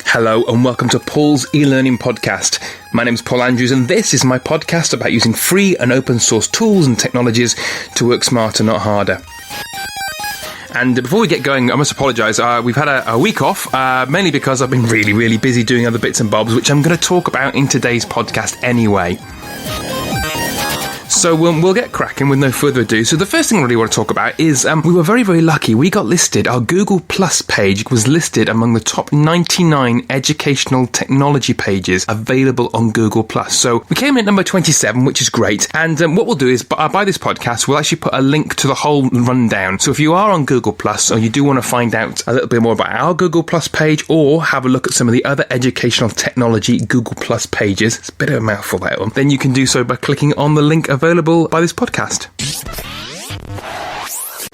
Hello and welcome to Paul's eLearning Podcast. My name is Paul Andrews and this is my podcast about using free and open source tools and technologies to work smarter, not harder. And before we get going, I must apologise. We've had a week off, mainly because I've been really busy doing other bits and bobs, which I'm going to talk about in today's podcast anyway. So we'll get cracking with no further ado. So the first thing I really want to talk about is we were very lucky. We got listed, our Google Plus page was listed among the top 99 educational technology pages available on Google Plus. So we came in at number 27, which is great. And what we'll do is, by this podcast, we'll actually put a link to the whole rundown. So if you are on Google Plus or you do want to find out a little bit more about our Google Plus page or have a look at some of the other educational technology Google Plus pages, it's a bit of a mouthful that one, then you can do so by clicking on the link available by this podcast.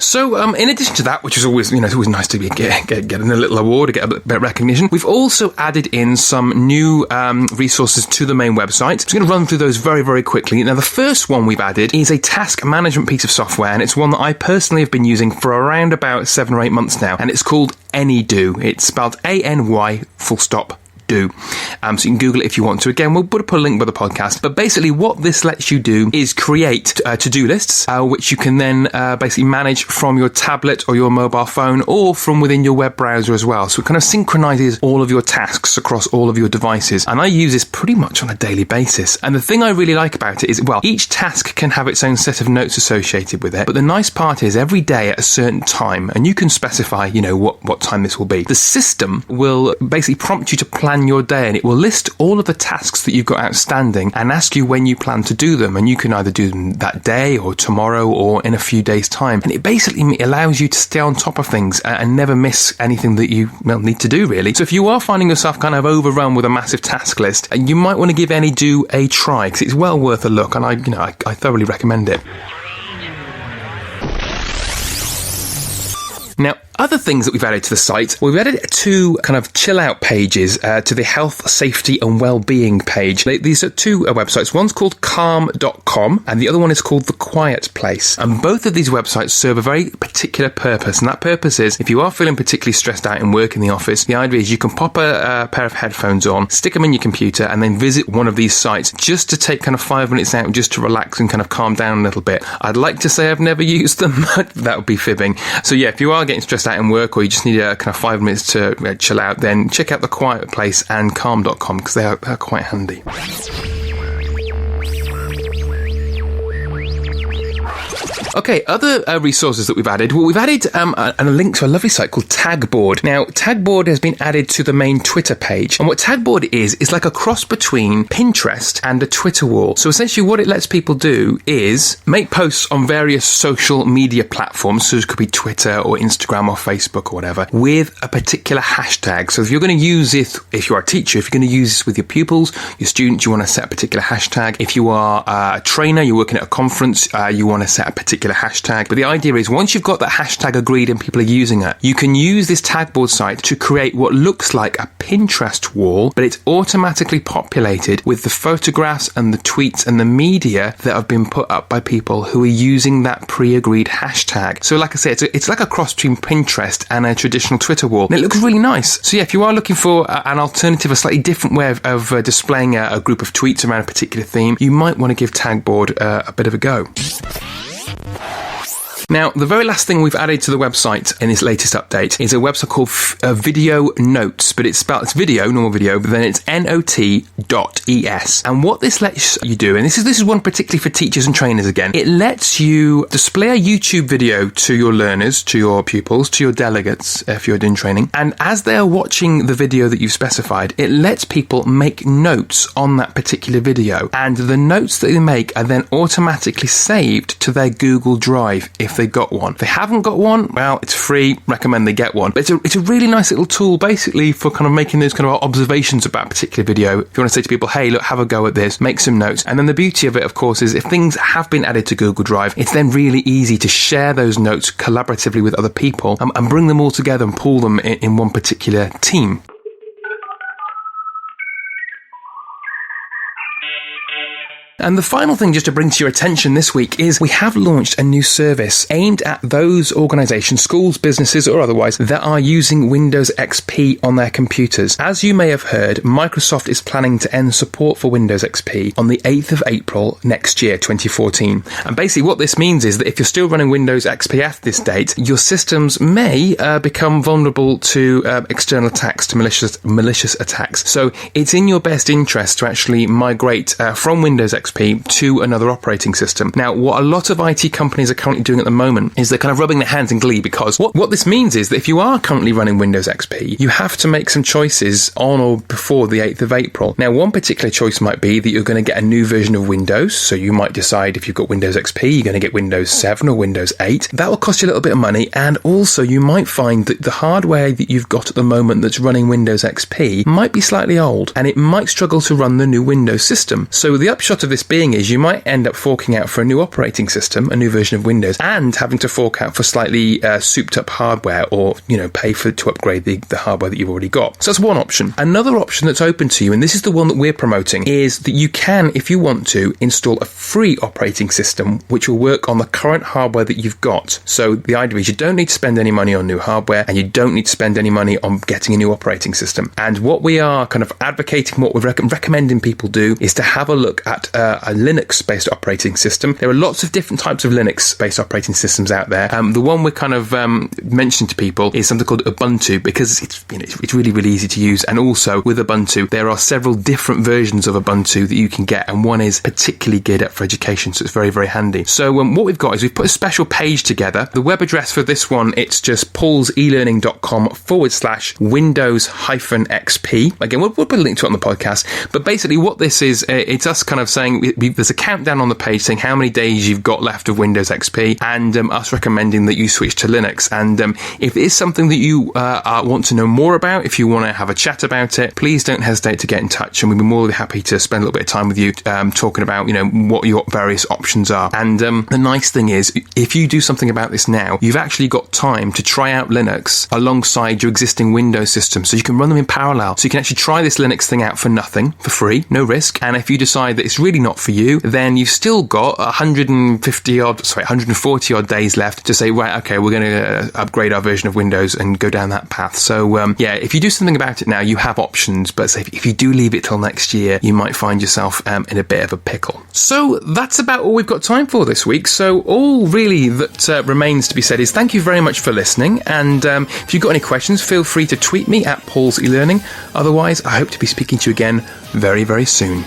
So, in addition to that, which is always, it's always nice to be getting a little award, to get a bit of recognition, we've also added in some new resources to the main website. So I'm going to run through those very quickly. Now, the first one we've added is a task management piece of software, and it's one that I personally have been using for around about 7 or 8 months now, and it's called AnyDo. It's spelled ANY do. So you can Google it if you want to. Again, we'll put a link by the podcast. But basically what this lets you do is create to-do lists, which you can then basically manage from your tablet or your mobile phone or from within your web browser as well. So it kind of synchronizes all of your tasks across all of your devices. And I use this pretty much on a daily basis. And the thing I really like about it is, well, each task can have its own set of notes associated with it. But the nice part is every day at a certain time, and you can specify, what time this will be. The system will basically prompt you to plan your day, and it will list all of the tasks that you've got outstanding and ask you when you plan to do them, and you can either do them that day or tomorrow or in a few days' time. And it basically allows you to stay on top of things and never miss anything that you need to do, really. So if you are finding yourself kind of overrun with a massive task list, you might want to give AnyDo a try, because it's well worth a look, and I thoroughly recommend it. Now, other things that we've added to the site, we've added 2 kind of chill out pages to the health, safety and well-being page. These are 2 websites. One's called calm.com and the other one is called The Quiet Place. And both of these websites serve a very particular purpose. And that purpose is, if you are feeling particularly stressed out in work in the office, the idea is you can pop a pair of headphones on, stick them in your computer and then visit one of these sites just to take kind of 5 minutes out just to relax and kind of calm down a little bit. I'd like to say I've never used them, but that would be fibbing. So yeah, if you are getting stressed out in work or you just need a kind of 5 minutes to chill out, then check out The Quiet Place and calm.com because they're quite handy. Okay, other resources that we've added. Well, we've added a link to a lovely site called Tagboard. Now, Tagboard has been added to the main Twitter page. And what Tagboard is like a cross between Pinterest and a Twitter wall. So essentially what it lets people do is make posts on various social media platforms. So it could be Twitter or Instagram or Facebook or whatever, with a particular hashtag. So if you're going to use it, if you are a teacher, if you're going to use this with your pupils, your students, you want to set a particular hashtag. If you are a trainer, you're working at a conference, you want to set a particular hashtag. But the idea is, once you've got that hashtag agreed and people are using it, you can use this Tagboard site to create what looks like a Pinterest wall, but it's automatically populated with the photographs and the tweets and the media that have been put up by people who are using that pre-agreed hashtag. So like I say, it's like a cross between Pinterest and a traditional Twitter wall. And it looks really nice. So yeah, if you are looking for an alternative, a slightly different way of displaying a group of tweets around a particular theme, you might want to give Tagboard a bit of a go. Now, the very last thing we've added to the website in this latest update is a website called Video Notes, but it's video, normal video, but then it's not.es. And what this lets you do, and this is one particularly for teachers and trainers again, it lets you display a YouTube video to your learners, to your pupils, to your delegates, if you're doing training. And as they're watching the video that you've specified, it lets people make notes on that particular video. And the notes that they make are then automatically saved to their Google Drive if they've got one. If they haven't got one, well, it's free, recommend they get one. But it's a really nice little tool basically for kind of making those kind of observations about a particular video. If you want to say to people, hey, look, have a go at this, make some notes. And then the beauty of it, of course, is if things have been added to Google Drive, it's then really easy to share those notes collaboratively with other people and bring them all together and pull them in one particular team. And the final thing just to bring to your attention this week is we have launched a new service aimed at those organisations, schools, businesses or otherwise, that are using Windows XP on their computers. As you may have heard, Microsoft is planning to end support for Windows XP on the 8th of April next year, 2014. And basically what this means is that if you're still running Windows XP after this date, your systems may become vulnerable to external attacks, to malicious attacks. So it's in your best interest to actually migrate from Windows XP to another operating system. Now, what a lot of IT companies are currently doing at the moment is they're kind of rubbing their hands in glee, because what this means is that if you are currently running Windows XP, you have to make some choices on or before the 8th of April. Now, one particular choice might be that you're going to get a new version of Windows. So you might decide if you've got Windows XP, you're going to get Windows 7 or Windows 8. That will cost you a little bit of money. And also you might find that the hardware that you've got at the moment that's running Windows XP might be slightly old and it might struggle to run the new Windows system. So the upshot of this being is you might end up forking out for a new operating system, a new version of Windows, and having to fork out for slightly souped up hardware, or pay to upgrade the hardware that you've already got. So that's one option. Another option that's open to you, and this is the one that we're promoting, is that you can, if you want to, install a free operating system which will work on the current hardware that you've got. So the idea is you don't need to spend any money on new hardware and you don't need to spend any money on getting a new operating system. And what we are kind of advocating, what we're recommending people do, is to have a look at a Linux-based operating system. There are lots of different types of Linux-based operating systems out there. The one we're kind of mentioning to people is something called Ubuntu, because it's really, really easy to use. And also with Ubuntu, there are several different versions of Ubuntu that you can get, and one is particularly geared up for education, so it's very, very handy. So what we've got is we've put a special page together. The web address for this one, it's just paulselearning.com/Windows-XP. Again, we'll put a link to it on the podcast. But basically what this is, it's us kind of saying, there's a countdown on the page saying how many days you've got left of Windows XP, and us recommending that you switch to Linux. And if it is something that you want to know more about, if you want to have a chat about it, please don't hesitate to get in touch, and we'd be more than happy to spend a little bit of time with you talking about what your various options are. And the nice thing is, if you do something about this now, you've actually got time to try out Linux alongside your existing Windows system, so you can run them in parallel. So you can actually try this Linux thing out for nothing, for free, no risk. And if you decide that it's really not for you, then you've still got 140 odd days left to say, right, okay, we're going to upgrade our version of Windows and go down that path. So if you do something about it now, you have options. But if you do leave it till next year, you might find yourself in a bit of a pickle. So that's about all we've got time for this week. So all really that remains to be said is thank you very much for listening. And if you've got any questions, feel free to tweet me at Paul's eLearning. Otherwise, I hope to be speaking to you again very, very soon.